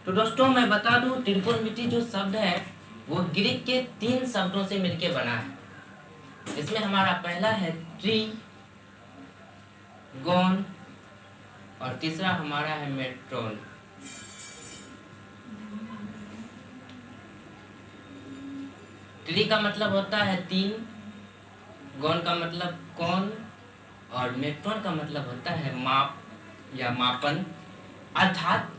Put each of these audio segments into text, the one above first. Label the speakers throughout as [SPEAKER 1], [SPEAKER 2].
[SPEAKER 1] तो दोस्तों मैं बता दूं, त्रिकोणमिति जो शब्द है वो ग्रीक के 3 शब्दों से मिलकर बना है। इसमें हमारा पहला है ट्री गोन और तीसरा हमारा है मेट्रोन। ट्री का मतलब होता है 3, गोन का मतलब कौन और मेट्रोन का मतलब होता है माप या मापन, अर्थात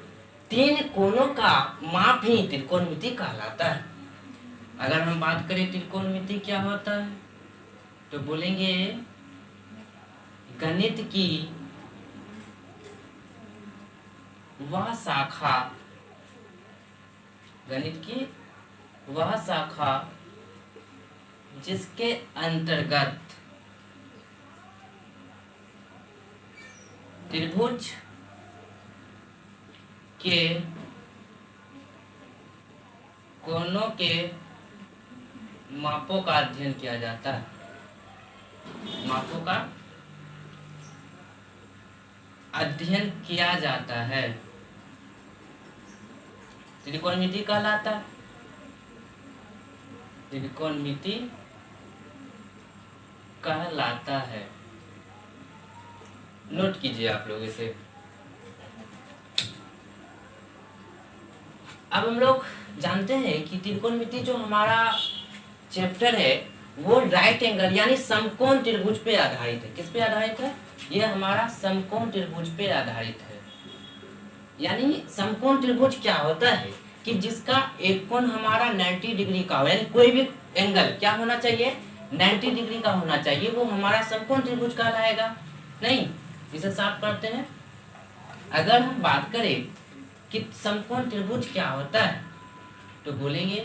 [SPEAKER 1] 3 कोणों का माप ही त्रिकोणमिति कहलाता है। अगर हम बात करें त्रिकोणमिति क्या होता है तो बोलेंगे गणित की वह शाखा, गणित की वह शाखा जिसके अंतर्गत त्रिभुज के कोणों के मापों का अध्ययन किया जाता है। मापों का अध्ययन किया जाता है, त्रिकोणमिति कहलाता है। त्रिकोणमिति कहलाता है। नोट कीजिए आप लोग इसे। अब हम लोग जानते हैं कि त्रिकोणमिति जो हमारा चैप्टर है वो राइट एंगल यानी समकोण त्रिभुज पे आधारित है। किस पे आधारित है? ये हमारा समकोण त्रिभुज पे आधारित है। यानी समकोण त्रिभुज क्या होता है कि जिसका एक कोण हमारा 90 डिग्री का हो, यानी कोई भी एंगल क्या होना चाहिए, 90 डिग्री का होना चाहिए, वो हमारा समकोण त्रिभुज कहलाएगा। नहीं, इसे साफ करते हैं। अगर हम बात करें कि समकोण त्रिभुज क्या होता है तो बोलेंगे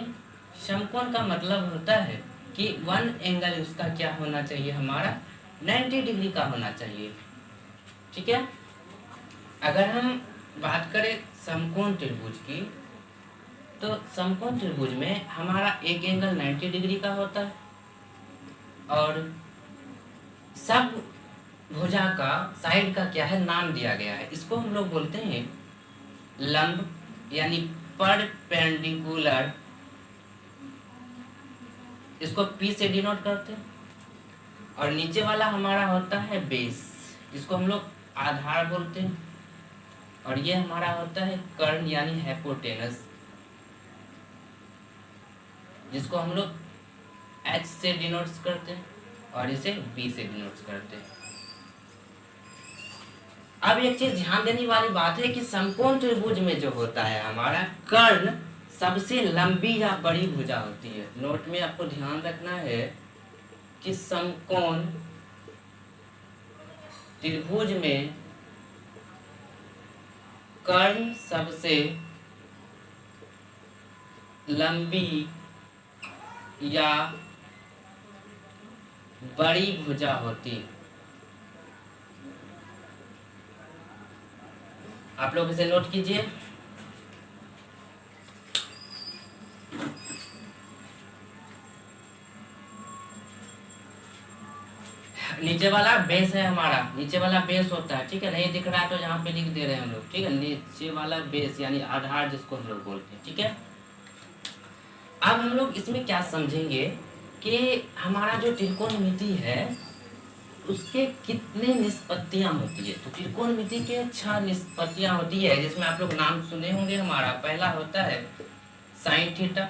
[SPEAKER 1] समकोण का मतलब होता है कि वन एंगल उसका क्या होना चाहिए, हमारा 90 डिग्री का होना चाहिए। ठीक है। अगर हम बात करें समकोण त्रिभुज की तो समकोण त्रिभुज में हमारा एक एंगल 90 डिग्री का होता है और सब भुजा का साइड का क्या है, नाम दिया गया है। इसको हम लोग बोलते हैं लंब यानी परपेंडिकुलर, इसको P से डिनोट करते हैं। और नीचे वाला हमारा होता है बेस, इसको हम लोग आधार बोलते हैं। और ये हमारा होता है कर्ण यानी हाइपोटेनस, जिसको हम लोग H से डिनोट करते हैं और इसे B से डिनोट करते हैं। अब एक चीज ध्यान देने वाली बात है कि समकोण त्रिभुज में जो होता है हमारा कर्ण सबसे लंबी या बड़ी भुजा होती है। नोट में आपको ध्यान रखना है कि समकोण त्रिभुज में कर्ण सबसे लंबी या बड़ी भुजा होती है। आप लोग इसे नोट कीजिए। नीचे वाला बेस है हमारा, नीचे वाला बेस होता है। ठीक है, नहीं दिख रहा है तो यहाँ पे लिख दे रहे हैं हम लोग। ठीक है, नीचे वाला बेस यानी आधार जिसको हम लोग बोलते हैं। ठीक है। अब हम लोग इसमें क्या समझेंगे कि हमारा जो त्रिकोणमिति है उसके कितने निष्पत्तियां होती है। तो त्रिकोणमिति के 6 निष्पत्तियां होती है, जिसमें आप लोग नाम सुने होंगे। हमारा पहला होता है साइन थीटा,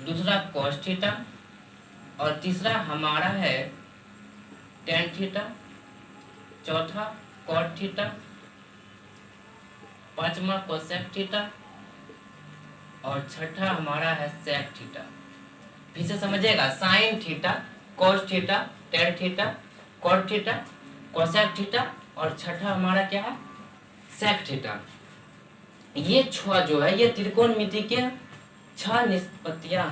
[SPEAKER 1] दूसरा कॉस थीटा और तीसरा हमारा है टेन थीटा, चौथा कॉट थीटा, पांचवा कोसेक थीटा और छठा हमारा है सेक थीटा। फिर से समझिएगा, sine theta, cos theta, tan theta, cot theta, cosec theta और छठा हमारा क्या है, सेक थीटा। ये 6 जो है ये त्रिकोणमिति के 6 निष्पत्तियां।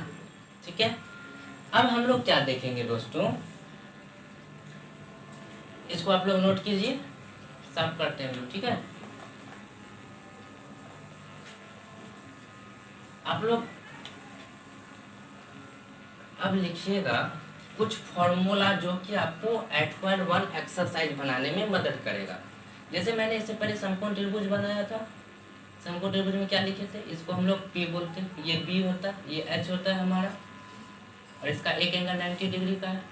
[SPEAKER 1] ठीक है। अब हम लोग क्या देखेंगे दोस्तों, इसको आप लोग नोट कीजिए, सब करते हैं लोग। ठीक है, आप लोग अब लिखिएगा कुछ फॉर्मूला जो कि आपको 8.1 एक्सरसाइज बनाने में मदद करेगा। जैसे मैंने इससे पहले समकोण त्रिभुज बनाया था, समकोण त्रिभुज में क्या लिखे थे, इसको हम लोग P बोलते हैं, ये B होता है, ये H होता है हमारा, और इसका एक एंगल 90 डिग्री का है।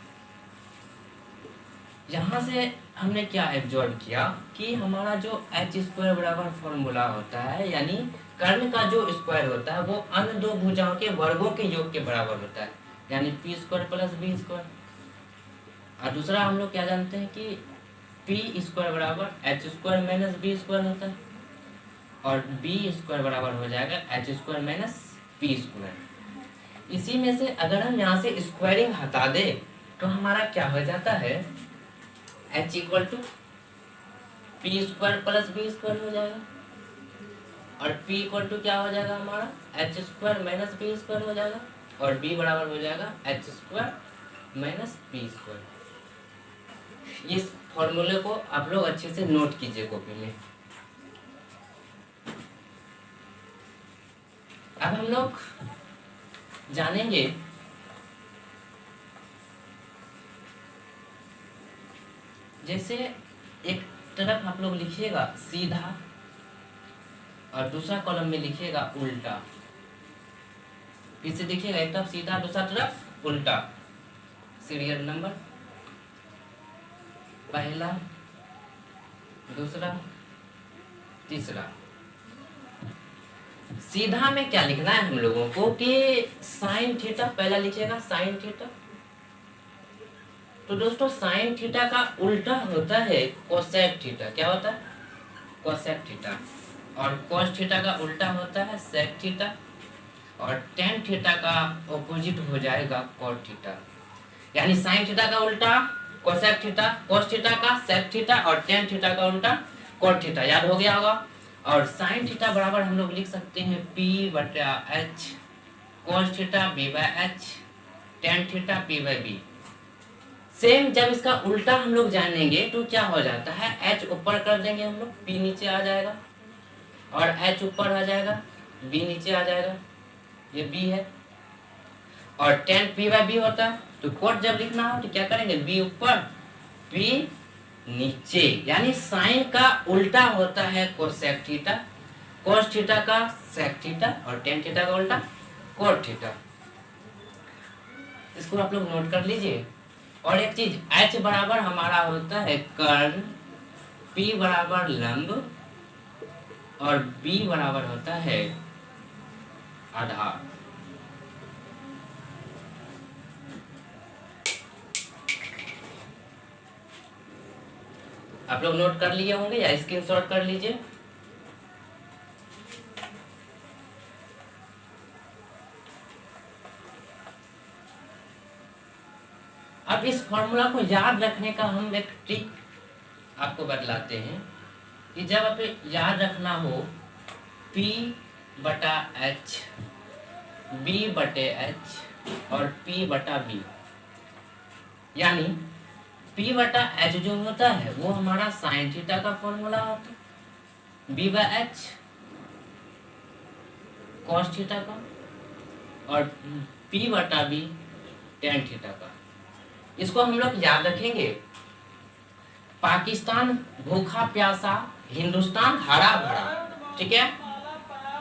[SPEAKER 1] यहाँ से हमने क्या एब्जॉर्ब किया कि हमारा जो h² बराबर फॉर्मूला होता है, यानी कर्ण का जो स्क्वायर होता है वो अन्य दो भुजाओं के वर्गों के योग के बराबर होता है, यानी p² प्लस b²। और दूसरा हम लोग क्या जानते हैं कि p² बराबर h² माइनस b² होता है, और b² बराबर हो जाएगा h² माइनस p²। इसी में से अगर हम यहाँ से स्क्वायरिंग हटा दे तो हमारा क्या हो जाता है, h equal to p² plus b² हो जाएगा, और p इक्वल टू क्या हो जाएगा हमारा h² माइनस b² हो जाएगा, और b बराबर हो जाएगा h² माइनस p²। इस फॉर्मूले को आप लोग अच्छे से नोट कीजिए कॉपी में। अब हम लोग जानेंगे जैसे एक तरफ आप लोग लिखिएगा सीधा और दूसरा कॉलम में लिखिएगा उल्टा। फिर से देखिएगा, एक तरफ सीधा दूसरा तरफ उल्टा। सीरियल नंबर पहला, दूसरा, तीसरा। सीधा में क्या लिखना है हम लोगों को कि साइन थीटा, पहला लिखिएगा साइन थीटा। तो दोस्तों साइन थीटा का उल्टा होता है कोसेक थीटा। क्या होता है? Cosec theta. और कोस थीटा का उल्टा होता है सेक थीटा, और टेन थीटा का ऑपोजिट हो जाएगा कॉट थीटा। यानी साइन थीटा का उल्टा कोसेक थीटा, कोस थीटा का सेक थीटा, और टेन थीटा का उल्टा कॉट थीटा। याद हो गया होगा। और साइन थीटा बराबर हम लोग लिख सकते हैं p/h, cos theta b/h, tan theta p/b। Same जब इसका उल्टा हम लोग जानेंगे तो क्या हो जाता है, h ऊपर कर देंगे हम लोग, p नीचे आ जाएगा, और h ऊपर आ जाएगा, b नीचे आ जाएगा, ये b है। और टेन p/b होता है, तो कोट जब लिखना हो तो क्या करेंगे, b ऊपर p नीचे। यानी साइन का उल्टा होता है कोसेक थीटा, कोस थीटा का सेक थीटा, और टेन थीटा का उल्टा कोट थीटा। इसको आप लोग नोट कर लीजिए। और एक चीज, h बराबर हमारा होता है कर्ण, p बराबर लंब, और b बराबर होता है आधार। आप लोग नोट कर लिए होंगे या स्क्रीनशॉट कर लीजिए। अब इस फॉर्मूला को याद रखने का हम एक ट्रिक आपको बतलाते हैं कि जब आप याद रखना हो p/h, b/h और p/b, यानी p/h जो होता है वो हमारा साइन थीटा का फॉर्मूला होता है, b/h कॉस थीटा का, और p/b टेन थीटा का। इसको हम लोग याद रखेंगे। पाकिस्तान भूखा प्यासा, हिंदुस्तान हरा भरा, ठीक है।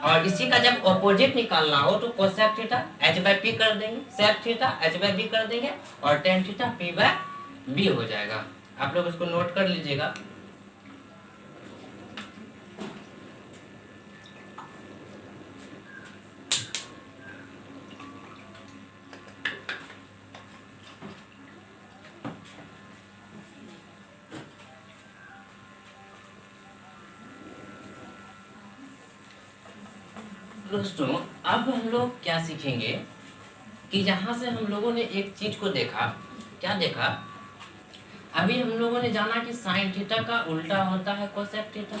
[SPEAKER 1] और इसी का जब ऑपोजिट निकालना हो तो कोसेक थीटा h/p कर देंगे, सेक थीटा h/b कर देंगे, और टेन थीटा p/b हो जाएगा। आप लोग इसको नोट कर लीजिएगा। दोस्तों अब हम लोग क्या सीखेंगे कि यहाँ से हम लोगों ने एक चीज को देखा। क्या देखा? अभी हम लोगों ने जाना कि साइन थीटा का उल्टा होता है कोसेक थीटा,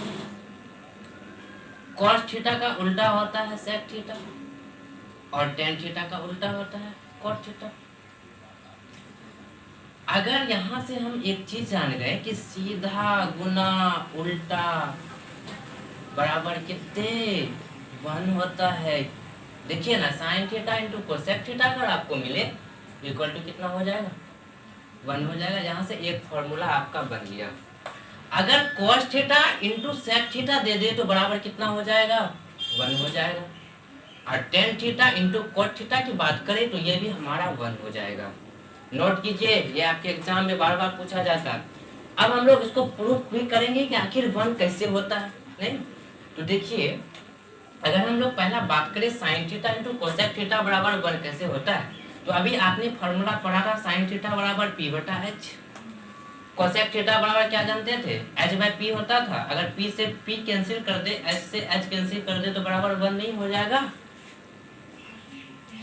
[SPEAKER 1] कॉस थीटा का उल्टा होता है सेक थीटा, और टेन थीटा का उल्टा होता है कॉट थीटा। अगर यहाँ से हम एक चीज जान गए कि सीधा गुना उल्टा बराबर कितने 1 होता है। देखिए ना, sine theta into cosec theta अगर आपको मिले इक्वल टू कितना हो जाएगा, 1 हो जाएगा। यहाँ से एक फॉर्मूला आपका बन गया। अगर cos theta into sec theta दे दे तो बराबर कितना हो जाएगा, 1 हो जाएगा। और tan theta into cot theta की बात करें तो ये भी हमारा 1 हो जाएगा। नोट कीजिए, ये आपके एग्जाम में बार बार पूछा जाता है। अब हम लोग इसको प्रूफ भी करेंगे कि आखिर 1 कैसे होता है। नहीं तो देखिए, अगर हम लोग पहला बात करें sin theta into cosec theta बराबर 1 कैसे होता है, तो अभी आपने फॉर्मूला पढ़ा था sin थीटा बराबर p बटा h। कोसेक थीटा बराबर क्या जानते थे, h बाय p होता था। अगर p से p कैंसिल कर दे, h से h कैंसिल कर दे तो बराबर 1 नहीं हो जाएगा।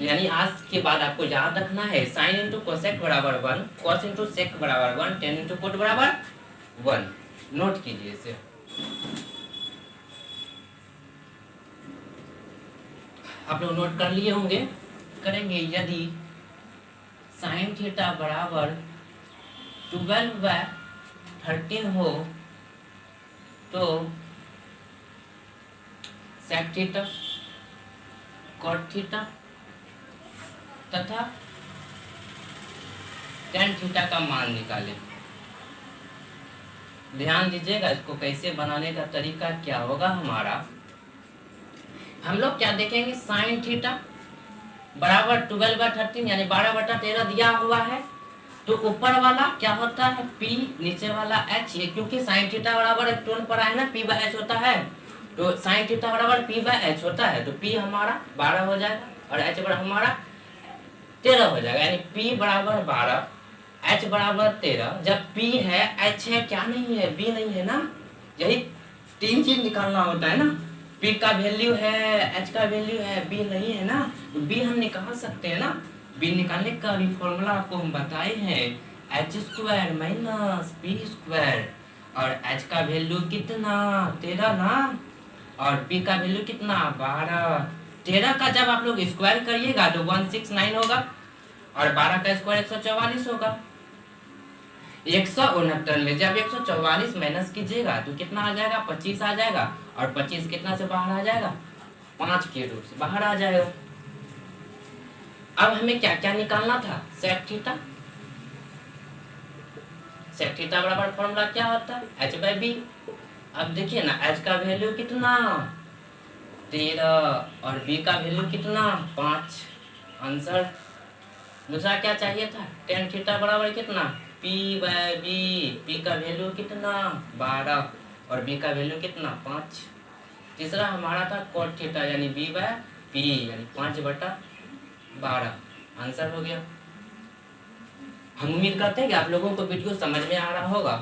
[SPEAKER 1] यानी आज के बाद आपको याद रखना है sin इंटू कोसेक बराबर 1, cos इंटू सेक बराबर 1, tan इंटू कोट बराबर 1। नोट कीजिए इसे। आप लोग नोट कर लिए होंगे। करेंगे, यदि sin थीटा बराबर 12/13 हो तो sec थीटा, cot थीटा तथा tan थीटा का मान निकालें। ध्यान दीजिएगा, इसको कैसे बनाने का तरीका क्या होगा हमारा। हम लोग क्या देखेंगे, sin थीटा बराबर 12/13 यानी 12/13 दिया हुआ है, तो ऊपर वाला क्या होता है p, नीचे वाला h। ये क्योंकि sin थीटा बराबर एक टोन पर है ना, p बाय h होता है, तो sin थीटा बराबर p बाय h होता है, तो p हमारा 12 हो जाएगा और h बराबर हमारा 13 हो जाएगा। यानी p बराबर 12, h बराबर 13। जब p है, h है, क्या नहीं है, b नहीं है ना। यही 3 चीज निकालना होता है ना, p का वैल्यू है, h का वैल्यू है, b नहीं है ना, तो b हम निकाल सकते हैं ना। b निकालने का भी फॉर्मूला आपको हम बताए हैं, h² माइनस p²। और h का वैल्यू कितना, 13 ना, और p का वैल्यू कितना, 12। 13 का जब आप लोग स्क्वायर करिएगा तो 169 होगा, और 12 का स्क्वायर 144 होगा। 169 में जब 144 माइनस कीजिएगा तो कितना आ जाएगा, 25 आ जाएगा, और 25 कितना से बाहर आ जाएगा, 5 के रूप से बाहर आ जाएगा। अब हमें क्या क्या निकालना था, सेक थीटा। सेक थीटा बराबर फॉर्मूला क्या होता है, h बाय b। अब देखिए ना, h का वैल्यू कितना, 13, और b का वैल्यू कितना, 5। आंसर। दूसरा क्या चाहिए था, tan थीटा बराबर कितना, p बाय b। p का वैल्यू कितना, 12, और b का वैल्यू कितना, 5। तीसरा हमारा था cot थीटा यानी b बाय p यानी 5/12। आंसर हो गया। हम उम्मीद करते हैं कि आप लोगों को वीडियो समझ में आ रहा होगा।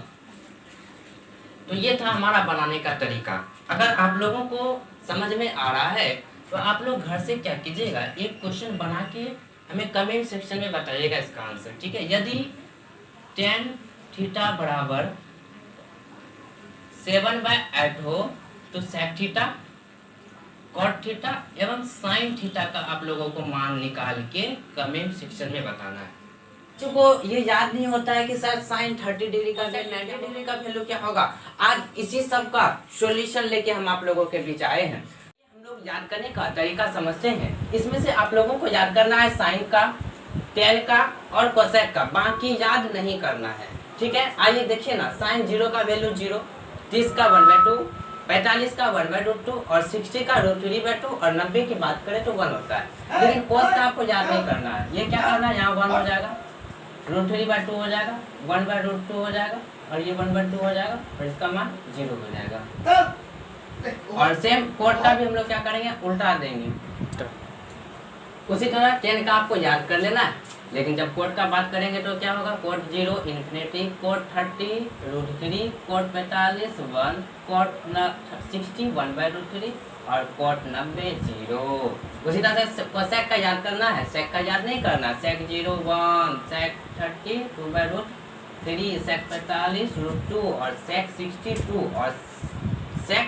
[SPEAKER 1] तो ये था हमारा बनाने का तरीका। अगर आप लोगों को समझ में आ रहा है तो आप लोग घर से क्या कीजिएगा, एक क्वेश्चन बना के हमें कमेंट सेक्शन में बताइएगा इसका आंसर, ठीक है। यदि tan थीटा बराबर 7/8 हो तो sec थीटा, cot थीटा एवं sin थीटा का आप लोगों को मान निकाल के कमेंट सेक्शन में बताना है। को ये याद नहीं होता है कि शायद sin 30 डिग्री का 90 डिग्री का वैल्यू क्या होगा। आज इसी सब का सॉल्यूशन लेके हम आप लोगों के बीच आए हैं। हम लोग याद करने का तरीका समझते हैं। इसमें से आप लोगों को याद करना है sin का, tan का और cosec का, बाकी याद नहीं करना है, ठीक है। आइए देखिए ना, sin 0 का वैल्यू 0, 30 का 1/2, 45 का 1/2 और 60 का √3/2 और 90 की बात करें तो 1 होता है। लेकिन cos का आपको याद नहीं करना है। ये क्या करना है, यहाँ 1 हो जाएगा, √3/2 हो जाएगा, 1/2 हो जाएगा, और ये 1/2 हो जाएगा, और इसका मान 0 हो जाएगा। और सेम कोट का भी हम लोग क्या करेंगे, उल्टा देंगे। उसी तरह tan का आपको याद कर लेना है, लेकिन जब कोट का बात करेंगे तो क्या होगा, cot 0 infinity, cot 30 √3, cot 45 1, cot 60 1/3 और कोट 90 0। उसी तरह से कोसेक का याद करना है, सेक का याद नहीं करना। सेक 0 1, सेक 30 2/3, सेक 45 √2 और सेक 62 और सेक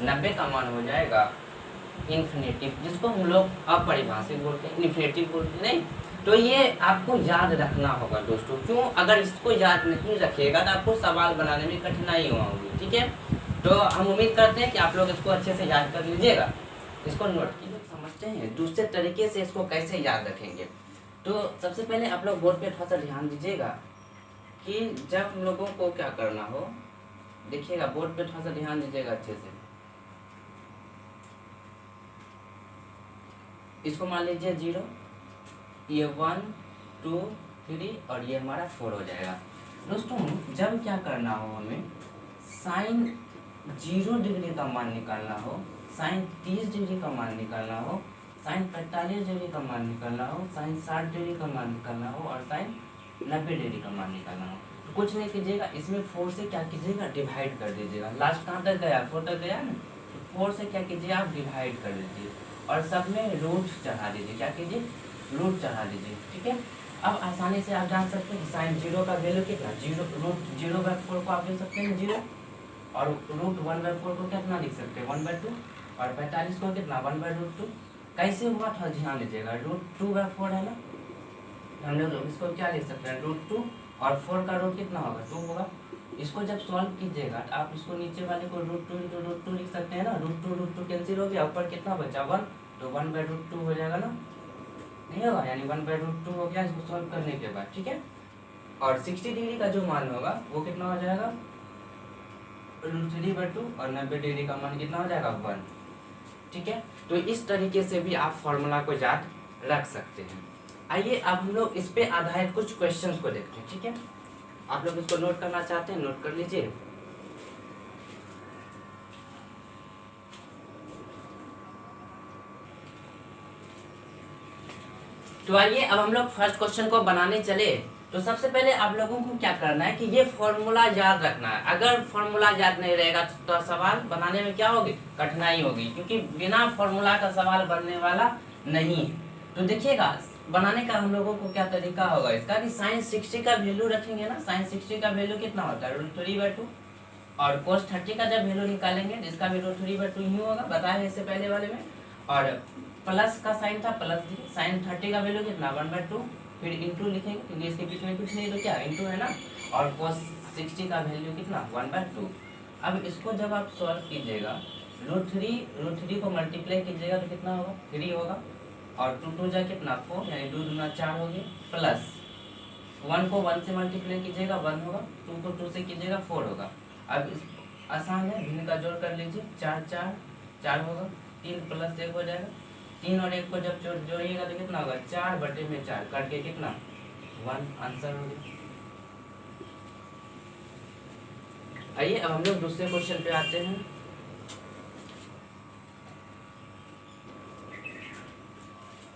[SPEAKER 1] 90 का मान हो जाएगा इन्फिनेटिव, जिसको हम लोग अपरिभाषित बोलते हैं, इन्फिनेटिव बोलते नहीं। तो ये आपको याद रखना होगा दोस्तों। क्यों, अगर इसको याद नहीं रखिएगा तो आपको सवाल बनाने में कठिनाई होगी, ठीक है। तो हम उम्मीद करते हैं कि आप लोग इसको अच्छे से याद कर लीजिएगा। इसको नोट कीजिए। समझते हैं दूसरे तरीके से इसको कैसे याद रखेंगे। तो सबसे पहले आप लोग बोर्ड पे थोड़ा सा ध्यान दीजिएगा कि जब हम लोगों को क्या करना हो, देखिएगा बोर्ड पे थोड़ा सा ध्यान दीजिएगा अच्छे से। इसको मान लीजिए 0, ये 1 2 3 और ये हमारा 4 हो जाएगा। दोस्तों जब क्या करना हो हमें साइन 0 डिग्री का मान निकालना हो, साइन 30 डिग्री का मान निकालना हो, साइन 45 डिग्री का मान निकालना हो, साइन 60 डिग्री का मान निकालना हो और साइन 90 डिग्री का मान निकालना हो, तो कुछ नहीं कीजिएगा, इसमें 4 से क्या कीजिएगा डिवाइड कर दीजिएगा। लास्ट कहाँ तक गया 4 तक गया ना, तो 4 से क्या कीजिए आप डिवाइड कर दीजिए और सब में रूट चढ़ा दीजिए। क्या कीजिए रूट चढ़ा दीजिए। ठीक है, अब आसानी से आप जान सकते हैं साइन 0 का वैल्यू कितना, रूट 0/4 को आप लिख सकते हैं 0 और रूट 1/4 को कितना लिख सकते हैं 1/2 और 45 को कितना 1/√2। कैसे हुआ थोड़ा ध्यान दीजिएगा, रूट 2/4 है ना, हम लोग इसको क्या लिख सकते हैं √2 और 4 का रूट कितना होगा 2 होगा। इसको जब सॉल्व कीजिएगा तो आप इसको नीचे वाले को √2 लिख सकते हैं ना, √2 कैंसिल हो गया, ऊपर कितना बचा 1, तो 1/√2 हो जाएगा ना, नहीं होगा, यानी 1/√2 हो गया इसको सॉल्व करने के बाद। ठीक है, और 60 डिग्री का जो मान होगा वो कितना हो जाएगा √3/2 और 90 डिग्री का मान कितना हो जाएगा 1। ठीक है, तो इस तरीके से भी आप फॉर्मूला को याद रख सकते हैं। आइए अब हम लोग इस पे आधारित कुछ क्वेश्चंस को देखते हैं। ठीक है, आप लोग इसको नोट करना चाहते हैं नोट कर लीजिए। तो आइए अब हम लोग फर्स्ट क्वेश्चन को बनाने चले। तो सबसे पहले आप लोगों को क्या करना है कि ये फॉर्मूला याद रखना है। अगर फॉर्मूला याद नहीं रहेगा तो सवाल बनाने में क्या होगी कठिनाई होगी, क्योंकि बिना फॉर्मूला का सवाल बनने वाला नहीं है। तो देखिएगा बनाने का हम लोगों को क्या तरीका होगा इसका कि साइन 60 का वैल्यू रखेंगे ना, साइन 60 का वैल्यू कितना होता है √3/2 और कोस 30 का जब वैल्यू निकालेंगे जिसका भी √3/2 ही होगा, बताया इससे पहले वाले में। और प्लस का साइन था प्लस साइन 30 का वैल्यू कितना 1/2, फिर इंटू लिखेंगे क्योंकि इसके बीच में कुछ नहीं तो क्या इंटू है ना, और कोस 60 का वैल्यू कितना 1/2। अब इसको जब आप सॉल्व कीजिएगा √3 को मल्टीप्लाई कीजिएगा तो कितना होगा 3 होगा और 2 2 जा कितना 4 यानी 2 दूना 4 हो गया, प्लस 1 को 1 से मल्टीप्लाई कीजिएगा 1 होगा, 2 को 2 से कीजिएगा 4 होगा। अब इस आसान है, भिन्न का जोड़ कर लीजिए 4 4 4 होगा, 3 + 1 हो जाएगा, 3 और 1 को जब जोड़िएगा तो कितना होगा 4/4 करके कितना 1 आंसर हो गया। आइए अब हम लोग दूसरे क्वेश्चन पे आते हैं।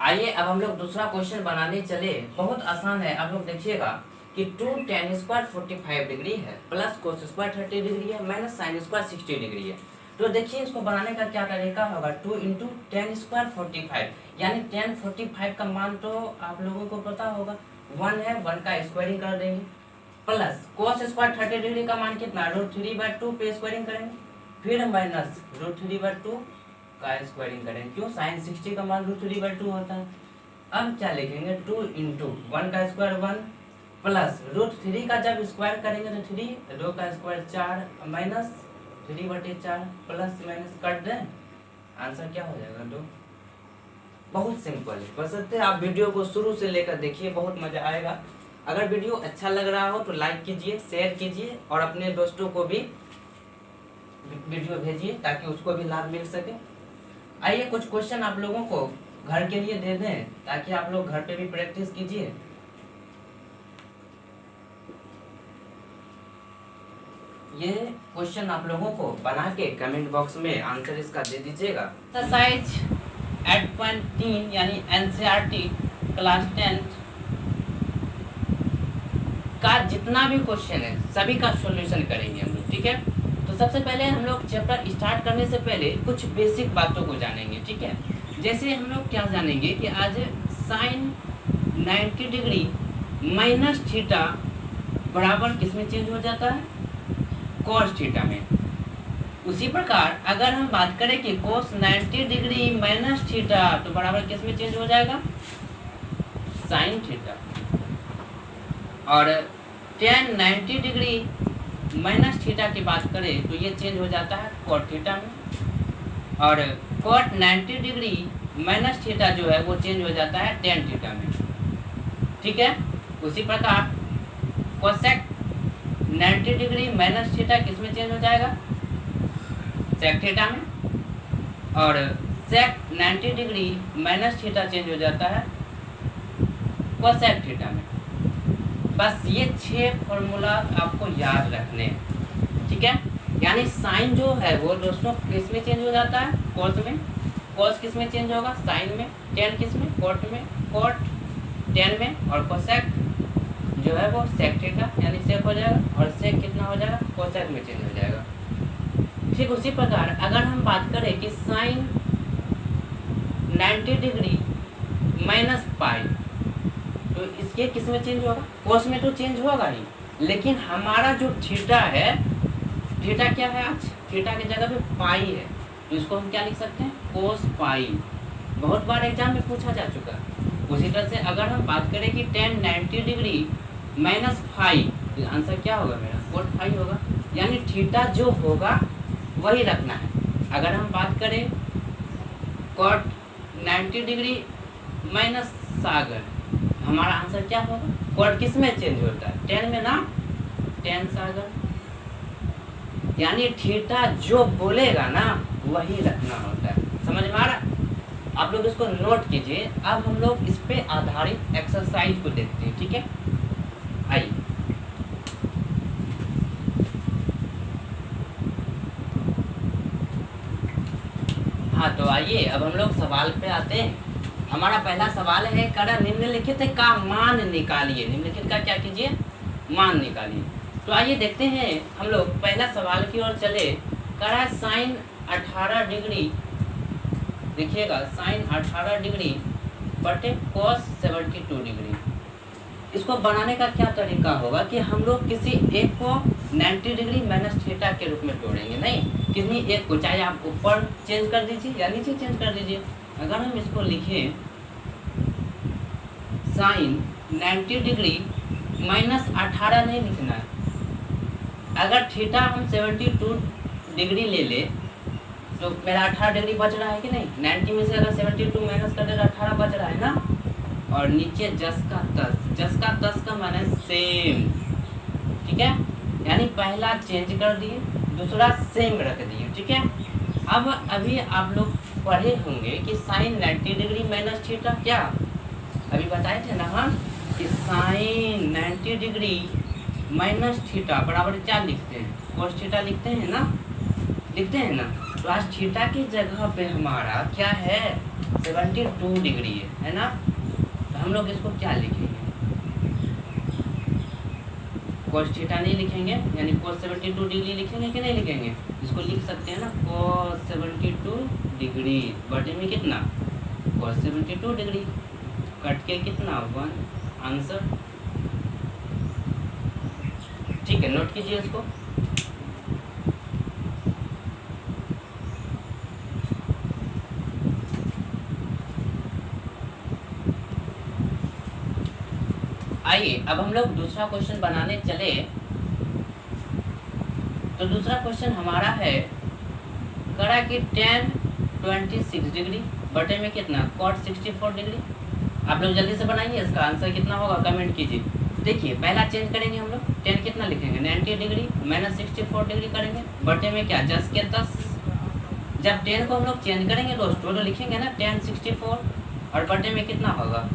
[SPEAKER 1] आइए अब हम लोग दूसरा क्वेश्चन बनाने चले। बहुत आसान है, आप लोग देखिएगा कि 2 tan स्क्वायर 45 डिग्री है, प्लस कोस स्क्वायर 30 डिग्री है, माइनस साइन स्क्वायर 60 डिग्री है। तो देखिए इसको बनाने का क्या तरीका होगा 2 × tan स्क्वायर 45, यानी tan 45 का मान तो आप लोगों को पता होगा 1 है, 1 का स्क्वायरिंग कर देंगे, प्लस कोस स्क्वायर 30 डिग्री का मान कितना √3/2 पे स्क्वायरिंग करेंगे, फिर माइनस √3/2 का स्क्वायरिंग करेंगे, क्यों साइन 60 का मान √3/2 होता है। अब क्या लिखेंगे 2 × 1 का स्क्वायर 1 प्लस √3 का जब स्क्वायर करेंगे तो 3, 2 का स्क्वायर 4 माइनस 3/4 प्लस माइनस कर दें, आंसर क्या हो जाएगा 2। बहुत सिंपल है, बस आप वीडियो को शुरू से लेकर देखिए, बहुत मजा आएगा। अगर वीडियो अच्छा लग रहा हो तो लाइक कीजिए, शेयर कीजिए और अपने दोस्तों को भी वीडियो भेजिए ताकि उसको भी लाभ मिल सके। आइए कुछ क्वेश्चन आप लोगों को घर के लिए दे दें ताकि आप लोग घर पे भी प्रैक्टिस कीजिए। ये क्वेश्चन आप लोगों को बना के कमेंट बॉक्स में आंसर इसका दे दीजिएगा। एक्सरसाइज 8.3 यानी एनसीईआरटी क्लास 10 का जितना भी क्वेश्चन है सभी का सॉल्यूशन करेंगे हम लोग। ठीक है, तो सबसे पहले हम लोग चैप्टर स्टार्ट करने से पहले कुछ बेसिक बातों को जानेंगे। ठीक है, जैसे हम लोग क्या जानेंगे कि आज साइन 90 डिग्री माइनस थीटा बराबर किस में चेंज हो जाता है कोस थीटा में। उसी प्रकार अगर हम बात करें कि कोस 90 डिग्री माइनस थीटा तो बराबर किस में चेंज हो जाएगा साइन थीटा, और tan 90 डिग्री माइनस थीटा की बात करें तो ये चेंज हो जाता है कॉट थीटा में, और कॉट 90 डिग्री माइनस थीटा जो है वो चेंज हो जाता है tan थीटा में। ठीक है, उसी प्रकार कोसेक 90 डिग्री माइनस थीटा किस में चेंज हो जाएगा, सेक थीटा में, और सेक 90 डिग्री माइनस थीटा चेंज हो जाता है कोसेक थीटा में। बस ये 6 फॉर्मूला आपको याद रखने हैं, ठीक है। यानी साइन जो है वो दोस्तों किस में चेंज हो जाता है, कोस में, कोस किस में चेंज होगा, साइन में, टेन किस में, कोट में, कोट टेन में, और कोसेक जो है वो सेक थीटा यानी सेक हो जाएगा, और सेक कितना हो जाएगा, कोसेक में चेंज हो जाएगा। ठीक उसी प्रकार अगर हम बात करें कि साइन 90 डिग्री माइनस पाई, तो इसके किस में चेंज होगा, कोस में तो चेंज होगा ही, लेकिन हमारा जो थीटा है, थीटा क्या है आज, थीटा की जगह पे पाई है, तो इसको हम क्या लिख सकते हैं, कोस पाई। बहुत बार एग्जाम में पूछा जा चुका है। उसी तरह से अगर हम बात करें कि टेन 90 डिग्री माइनस फाइव, तो आंसर क्या होगा मेरा, कोट फाइव होगा। यानी थीटा जो होगा वही रखना है। अगर हम बात करें कोट 90 डिग्री माइनस सागर, हमारा आंसर क्या होगा, कोट किस में चेंज होता है, टेन में ना, टेन सागर। यानी थीटा जो बोलेगा ना वही रखना होता है। समझ में आ रहा, आप लोग इसको नोट कीजिए। अब हम लोग इस पे आधारित एक्सरसाइज को देखते हैं, ठीक है। आइए हाँ, तो आइए अब हम लोग सवाल पे आते हैं। हमारा पहला सवाल है, कड़ा निम्नलिखित का मान निकालिए। निम्नलिखित का क्या कीजिए, मान निकालिए। तो आइए देखते हैं हम लोग पहला सवाल की ओर चले। कड़ा साइन 18 डिग्री, देखिएगा साइन 18 डिग्री बटे कोस 72 डिग्री। इसको बनाने का क्या तरीका होगा कि हम लोग किसी एक को 90 डिग्री माइनस थीटा के रूप में तोड़ेंगे, नहीं किसी एक को, चाहे आप ऊपर चेंज कर दीजिए या नीचे चेंज कर दीजिए। अगर हम इसको लिखें साइन 90 डिग्री माइनस 18 नहीं लिखना है। अगर थीटा हम 72 डिग्री ले ले तो मेरा 18 डिग्री बच रहा है कि नहीं, 90 में से अगर 72 माइनस कर दे तो 18 बच रहा है ना, और नीचे जस का तस का माने सेम, ठीक है। यानी पहला चेंज कर दिए, दूसरा सेम रख दिए, ठीक है। अब अभी आप लोग पढ़े होंगे कि साइन 90 डिग्री माइनस थीटा, क्या अभी बताए थे ना हम कि साइन 90 डिग्री माइनस थीटा बराबर क्या लिखते हैं, कोस थीटा लिखते हैं ना, लिखते हैं ना। तो आज थीटा की जगह पे हमारा क्या है, 72 डिग्री है ना। तो हम लोग इसको क्या लिखेंगे, कोस थीटा नहीं लिखेंगे, यानी कोस 72 डिग्री लिखेंगे कि नहीं लिखेंगे। इसको लिख सकते हैं ना, कोस 72 डिग्री बटे में कितना, कोस 72 डिग्री, कट के कितना 1 आंसर, ठीक है। नोट कीजिए इसको। आइए अब हम लोग दूसरा क्वेश्चन बनाने चले। तो दूसरा क्वेश्चन हमारा है, कड़ा की tan 26 डिग्री बटे में कितना, cot 64 डिग्री। आप लोग जल्दी से बनाइए, इसका आंसर कितना होगा कमेंट कीजिए। देखिए पहला चेंज करेंगे हम लोग, tan कितना लिखेंगे, 90 डिग्री माइनस 64 डिग्री करेंगे, बटे में क्या 10 के 10। जब tan को हम लोग चेंज करेंगे दोस्तों तो लिखेंगे ना tan 64, और बटे में कितना होगा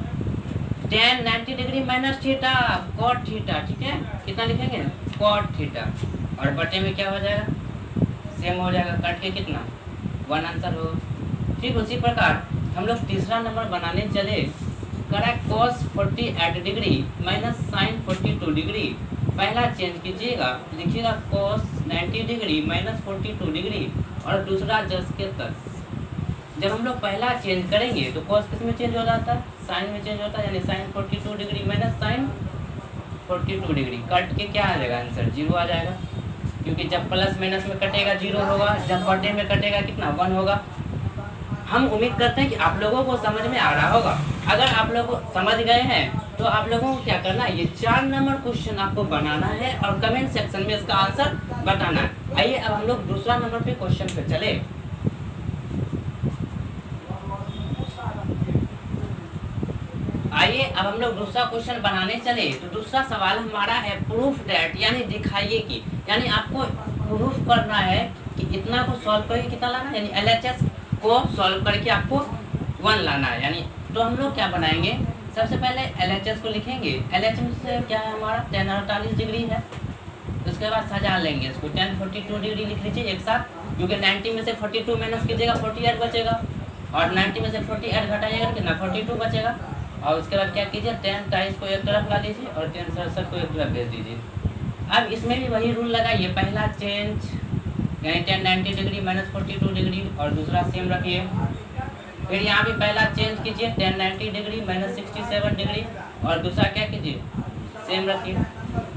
[SPEAKER 1] tan 90 degree minus theta cot theta, ठीक है। कितना लिखेंगे, cot थीटा, और बटे में क्या हो जाएगा, सेम हो जाएगा, कट के कितना 1 आंसर हो। ठीक उसी प्रकार हम लोग तीसरा नंबर बनाने चले। करा cos 48 degree minus sine 42 degree. पहला चेंज कीजिएगा, लिखिएगा cos 90 डिग्री माइनस 42 डिग्री, और दूसरा जस के तस। जब हम लोग पहला चेंज करेंगे तो cos किस में चेंज हो जाता है, साइन में चेंज होता है, यानी sine 42 degree minus sine 42 degree. Cut के क्या आ जाएगा आंसर, 0 आ जाएगा, क्योंकि जब प्लस माइनस में कटेगा 0 होगा, जब बटे में कटेगा कितना 1 होगा। हम उम्मीद करते हैं कि आप लोगों को समझ में आ रहा होगा। अगर आप लोग समझ गए हैं तो आप लोगों को क्या करना है, ये 4 नंबर क्वेश्चन आपको बनाना है और कमेंट सेक्शन में इसका आंसर बताना है। आइए अब हम लोग दूसरा नंबर पे क्वेश्चन पे चले। आइए अब हम लोग दूसरा क्वेश्चन बनाने चले। तो दूसरा सवाल हमारा है प्रूफ दैट, यानी दिखाइए कि, यानी आपको प्रूफ करना है कि इतना को सॉल्व करके कितना लाना है, यानी LHS को सॉल्व करके आपको 1 लाना है। यानी तो हम लोग क्या बनाएंगे, सबसे पहले LHS को लिखेंगे। LHS क्या है हमारा, tan 48 डिग्री है। उसके बाद सजा लेंगे इसको, tan 42 डिग्री लिख लीजिए एक साथ, क्योंकि 90 में से 42 माइनस कीजिएगा 48 बचेगा, और 90 में से 48 घटाइएगा कितना 42 बचेगा। और उसके बाद क्या कीजिए, tan 22 को एक तरफ ला लीजिए और tan 67 को एक तरफ भेज दीजिए। अब इसमें भी वही रूल लगाइए, पहला चेंज यानी tan 90 डिग्री माइनस 42 डिग्री और दूसरा सेम रखिए। फिर यहाँ भी पहला चेंज कीजिए, tan 90 डिग्री माइनस 67 डिग्री और दूसरा क्या कीजिए, सेम रखिए।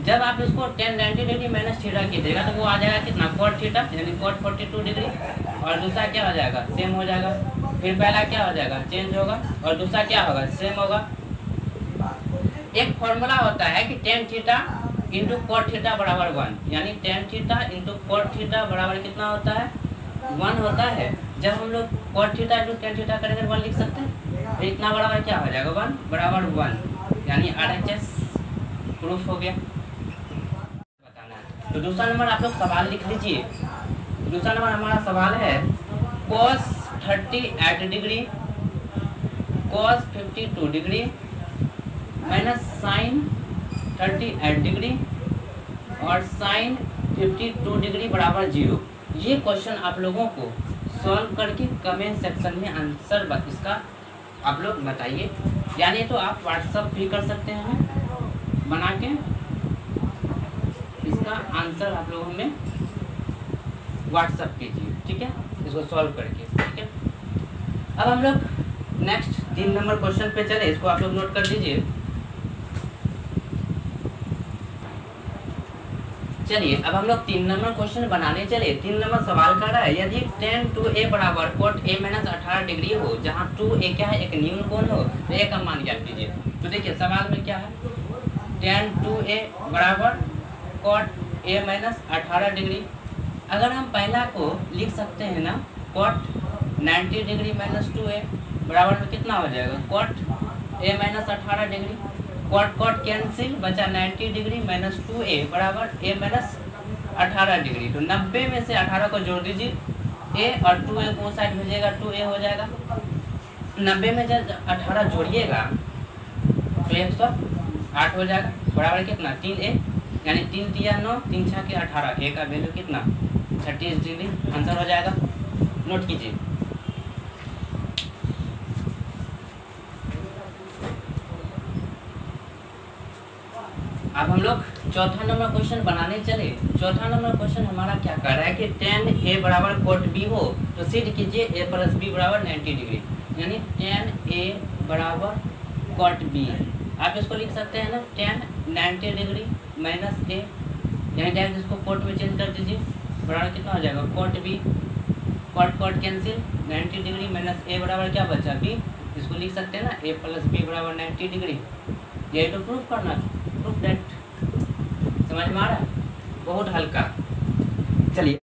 [SPEAKER 1] जब आप इसको tan 90 डिग्री माइनस थीटा कीजिएगा तो वो आ जाएगा कितना, cot थीटा, यानी cot 42 डिग्री, और दूसरा क्या हो जाएगा, सेम हो जाएगा। फिर पहला क्या हो जाएगा, चेंज होगा, और दूसरा क्या होगा, सेम होगा। एक फॉर्मूला होता है कि tan theta into cot theta बराबर 1, यानी tan theta into cot theta बराबर कितना होता है, 1 होता है। जब हम लोग cot theta into tan theta करेंगे 1 लिख सकते हैं, तो इतना बराबर क्या हो जाएगा, 1 बराबर 1, यानी RHS प्रूफ हो गया। बताना है तो दूसरा नंबर आप लोग सवाल लिख लीजिए। दूसरा नंबर हमारा सवाल है cos 38 degree cos 52 degree minus sin 38 degree और sin 52 डिग्री बराबर 0। ये क्वेश्चन आप लोगों को सॉल्व करके कमेंट सेक्शन में आंसर इसका आप लोग बताइए, यानी तो आप व्हाट्सअप भी कर सकते हैं बना के, इसका आंसर आप लोग हमें व्हाट्सअप कीजिए, ठीक है, इसको सॉल्व करके, ठीक है। अब हम लोग नेक्स्ट 3 नंबर क्वेश्चन पे चले, इसको आप लोग नोट कर लीजिए। चलिए अब हम लोग 3 नंबर क्वेश्चन बनाने चले। 3 नंबर सवाल कर रहा है, यदि tan 2a बराबर cot a माइनस 18 डिग्री हो, जहाँ 2a क्या है, एक न्यून कोण हो, तो a का मान ज्ञात कीजिए। तो देखिए सवाल में क्या है, tan 2a बराबर cot a माइनस 18 डिग्री। अगर हम पहला को लिख सकते हैं ना, cot 90 डिग्री माइनस 2a बराबर में कितना हो जाएगा, cot a minus 18 degree. cot cot cancel, बचा 90 डिग्री माइनस 2a बराबर a माइनस 18 डिग्री। तो 90 में से 18 को जोड़ दीजिए, a और 2a को साइड भेजिएगा, 2a हो जाएगा। 90 में जब 18 जोड़िएगा तो 108 हो जाएगा, बराबर कितना 3a, यानी 3 तिया 9, 3 छः के 18, a का वैल्यू कितना 36 डिग्री आंसर हो जाएगा। नोट कीजिए। अब हम लोग चौथा नंबर क्वेश्चन बनाने चले। चौथा नंबर क्वेश्चन हमारा क्या कर रहा है कि tan a बराबर cot b हो तो सिद्ध कीजिए a प्लस b बराबर 90 डिग्री, यानी tan a बराबर cot b। आप इसको लिख सकते हैं ना, tan 90 डिग्री माइनस a, यानी डायरेक्ट इसको cot में चेंज कर दीजिए, बराबर कितना हो जाएगा cot b। cot cot cancel, 90 degree minus a बराबर क्या बचा b, इसको लिख सकते हैं ना a प्लस b बराबर 90 डिग्री। यही तो प्रूफ करना, प्रूफ दैट। समझ में आ रहा है, बहुत हल्का। चलिए